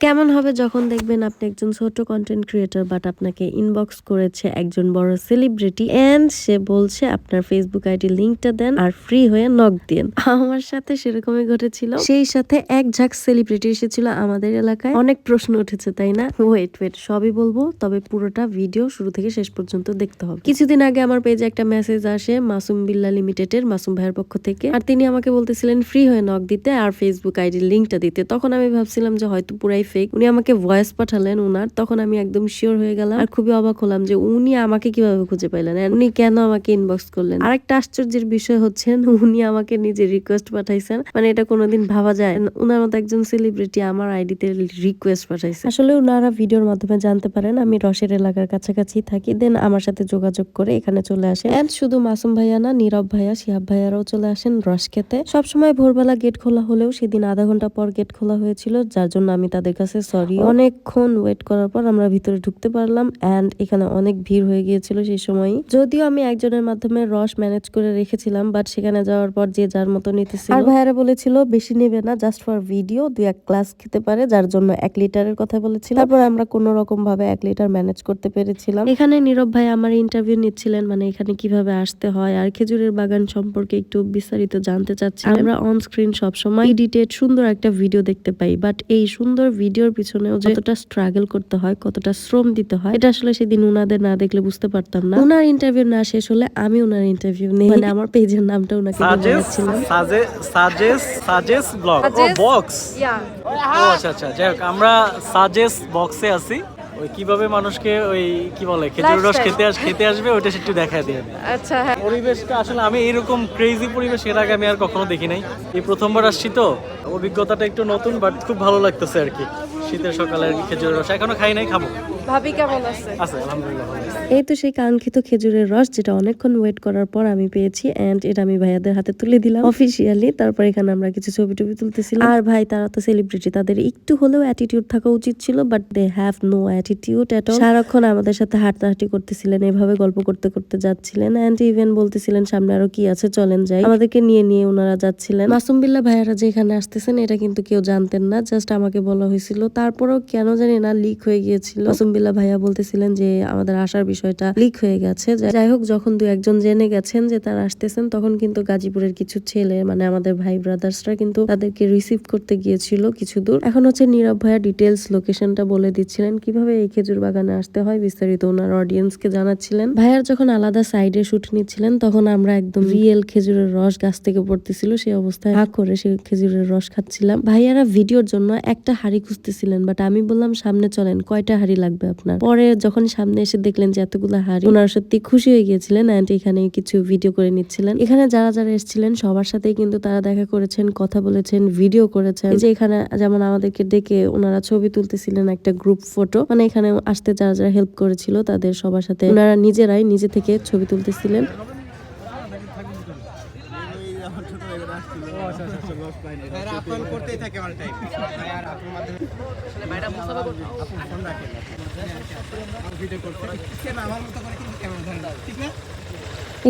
কেমন হবে যখন দেখবেন আপনি একজন ছোট কন্টেন্ট ক্রিয়েটর বাট আপনাকে ইনবক্স করেছে একজন বড় সেলিব্রিটি এন্ড সে বলছে আপনার ফেসবুক আইডি লিঙ্কটা দেন আর ফ্রি হয়ে নক দিন। আমার সাথে সেরকমই ঘটেছিল। সেই সাথে এক ঝাঁক সেলিব্রিটি এসেছিল আমাদের এলাকায়। অনেক প্রশ্ন উঠেছে তাই না? ওয়েট সবই বলবো, তবে পুরোটা ভিডিও শুরু থেকে শেষ পর্যন্ত দেখতে হবে। কিছুদিন আগে আমার পেজে একটা মেসেজ আসে মাসুম বিল্লাহ লিমিটেডের মাসুম ভাইয়ের পক্ষ থেকে, আর তিনি আমাকে বলতেছিলেন ফ্রি হয়ে নক দিতে আর ফেসবুক আইডির লিঙ্কটা দিতে। তখন আমি ভাবছিলাম যে হয়তো পুরাই ফেক। উনি আমাকে ভয়েস পাঠালেন উনার, তখন আমি একদম শিওর হয়ে গেলাম আর খুবই অবাক হলাম যে উনি আমাকে কিভাবে খুঁজে পাইলেন, উনি কেন আমাকে ইনবক্স করলেন। আরেকটা আশ্চর্যের বিষয় হচ্ছে উনি আমাকে নিজে রিকোয়েস্ট পাঠাইছেন, মানে এটা কোনোদিন ভাবা যায়? উনার মতো একজন সেলিব্রিটি আমার আইডিতে রিকোয়েস্ট পাঠাইছে। আসলে উনারা ভিডিওর মাধ্যমে জানতে পারেন আমি রসের এলাকার কাছাকাছি থাকি, দেন আমার সাথে যোগাযোগ করে এখানে চলে আসেন। এন্ড শুধু মাসুম ভাইয়া না, নীরব ভাইয়া, শিহাব ভাইয়ারাও চলে আসেন রস খেতে। সবসময় ভোরবেলা গেট খোলা হলেও সেদিন আধা ঘন্টা পর গেট খোলা হয়েছিল, যার জন্য আমি তাদের কাছে সরি। অনেকক্ষণ ওয়েট করার পর আমরা ভিতরে ঢুকতে পারলাম এন্ড এখানে অনেক ভিড় হয়ে গিয়েছিল সেই সময়। যদিও আমি একজনের মাধ্যমে রস ম্যানেজ করে রেখেছিলাম, বাট সেখানে যাওয়ার পর যে যার মতো নিতেছিল। আর ভাইয়ারা বলেছিল বেশি নেবে না, জাস্ট ফর ভিডিও 2-1 গ্লাস খেতে পারে, যার জন্য 1 লিটারের কথা বলেছিল। তারপর আমরা কোন রকম ভাবে 1 লিটার ম্যানেজ করতে পেরেছিলাম। এখানে নীরব ভাই আমার ইন্টারভিউ নিচ্ছিলেন, মানে এখানে কিভাবে আসতে হয় আর খেজুরের বাগান সম্পর্কে একটু বিস্তারিত জানতে চাচ্ছিলাম। আমরা অন স্ক্রিন সবসময় এডিটেড সুন্দর একটা ভিডিও দেখতে পাই, বাট এই সুন্দর ভিডিওর পিছনেও কতটা স্ট্রাগল করতে হয়, কতটা শ্রম দিতে হয়, এটা আসলে সেদিন উনাদের না দেখলে বুঝতে পারতাম না। উনার ইন্টারভিউ না শেষ হলে আমি উনার ইন্টারভিউ নেই, মানে আমার পেজের নামটা উনাকে জানাচ্ছিলাম। সাজেস ব্লগ ও বক্স। ও আচ্ছা, যাই হোক, আমরা সাজেস বক্সে আছি। ওই কিভাবে মানুষকে ওই কি বলে খেজুর রস খেতে আসবে ওইটা একটু দেখায় দিয়ে। আচ্ছা, হ্যাঁ। পরিবেশটা আসলে আমি এরকম ক্রেজি পরিবেশ এর আগে আমি আর কখনো দেখি নাই। এই প্রথমবার আসছি তো অভিজ্ঞতাটা একটু নতুন, বাট খুব ভালো লাগতেছে আর কি। শীতের সকালে খেজুরের রস এখনো খাই নাই, খাবো। ভাবি কেমন আছে? আলহামদুলিল্লাহ ভালো আছে। এই তো সেই কাঙ্ক্ষিত খেজুরের রস, যেটা অনেকক্ষণ ওয়েট করার পর আমি পেয়েছি এন্ড এটা আমি ভাইয়াদের হাতে তুলে দিলাম অফিসিয়ালি। তারপর এখানে আমরা কিছু ছবি টবি তুলতেছিলাম। আর ভাই তারা তো সেলিব্রিটি, তাদের একটু হলেও অ্যাটিটিউড থাকা উচিত ছিল, but they have no attitude at all. সারাক্ষণ আমাদের সাথে হাঁটাহাঁটি করতেছিলেন, এভাবে গল্প করতে করতে যাচ্ছিলেন এন্ড ইভেন বলতেছিলেন সামনে আরো কি আছে চলেন যাই। আমাদেরকে নিয়ে নিয়ে ওনারা যাচ্ছিলেন। মাসুম বিল্লাহ ভাইয়ারা যে এখানে আসতেছেন এটা কিন্তু কেউ জানতেন না, জাস্ট আমাকে বলা হয়েছিল। তারপরেও কেন জানি না লিক হয়ে গিয়েছিল। মাসুম বিল্লাহ ভাইয়া বলতেছিলেন যে আমাদের আসার বিষয়টা লিক হয়ে গেছে। যাই হোক, যখন 2-1 জন জেনে গেছেন যে তারা আসতেছেন, তখন কিন্তু গাজীপুরের কিছু ছেলে, মানে আমাদের ভাই ব্রাদার্সরা কিন্তু তাদেরকে রিসিভ করতে গিয়েছিল কিছু দূর। এখন হচ্ছে নীরব ভাইয়া ডিটেলস লোকেশনটা বলে দিচ্ছিলেন, কিভাবে এই খেজুর বাগানে আসতে হয় বিস্তারিত ওনার অডিয়েন্সকে জানাচ্ছিলেন। ভাইয়ার যখন আলাদা সাইডে শুট নিচ্ছিলেন, তখন আমরা একদম রিয়েল খেজুরের রস গাছ থেকে পড়তেছিল সেই অবস্থায় হাঁ করে সে খেজুরের রস খাচ্ছিলাম। ভাইয়ারা ভিডিওর জন্য একটা হাড়ি খুঁজতেছিলেন, বাট আমি বললাম সামনে চলেন, কয়টা হাড়ি লাগবে আপনার? পরে যখন সামনে এসে দেখলেন যে এতগুলো হাড়ি, ওনারা সত্যি খুশি হয়ে গিয়েছিলেন এন্ড এখানে কিছু ভিডিও করে নিচ্ছিলেন। এখানে যারা যারা এসেছিলেন সবার সাথেই কিন্তু তারা দেখা করেছেন, কথা বলেছেন, ভিডিও করেছেন। যে এখানে যেমন আমাদেরকে ডেকে ওনারা ছবি তুলতেছিলেন, একটা গ্রুপ ফটো, মানে এখানে আসতে যারা যারা হেল্প করেছিল তাদের সবার সাথে ওনারা নিজেরাই নিজে থেকে ছবি তুলতেছিলেন।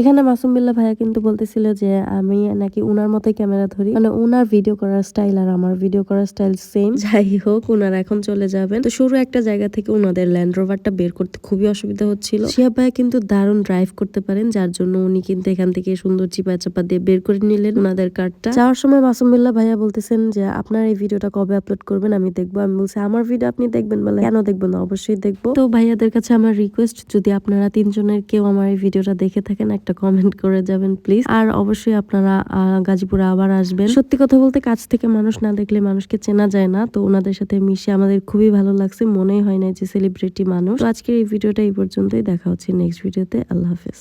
এখানে মাসুম বিল্লাহ ভাইয়া কিন্তু বলতেছিল যে আমি নাকি উনার মতোই ক্যামেরা ধরি, মানে উনার ভিডিও করার স্টাইল আর আমার ভিডিও করার স্টাইল সেম। যাই হোক, উনারা এখন চলে যাবেন। তো শুরু একটা জায়গা থেকে উনাদের ল্যান্ড রোভারটা বের করতে খুবই অসুবিধা হচ্ছিল। শিহাব ভাইয়া কিন্তু দারুণ ড্রাইভ করতে পারেন, যার জন্য উনি কিন্তু এখান থেকে সুন্দর চিপা চাপা দিয়ে বের করে নিলেন উনাদের কারটা। যাওয়ার সময় মাসুম বিল্লাহ ভাইয়া বলতেছেন যে আপনার এই ভিডিওটা কবে আপলোড করবেন, আমি দেখবো। আমি বলছি আমার ভিডিও আপনি দেখবেন? বলে কেন দেখবো না, অবশ্যই দেখবো। তো ভাইয়াদের কাছে আমার রিকোয়েস্ট, যদি আপনারা 3 জনের কেউ আমার এই ভিডিওটা দেখে থাকেন একটা কমেন্ট করে যাবেন প্লিজ। আর অবশ্যই আপনারা গাজীপুরে আবার আসবেন। সত্যি কথা বলতে কাছ থেকে মানুষ না দেখলে মানুষকে চেনা যায় না, তো ওনাদের সাথে মিশে আমাদের খুবই ভালো লাগছে, মনেই হয় না যে সেলিব্রিটি মানুষ। তো আজকের এই ভিডিওটা এই পর্যন্তই, দেখা হচ্ছে নেক্সট ভিডিওতে। আল্লাহ হাফেজ।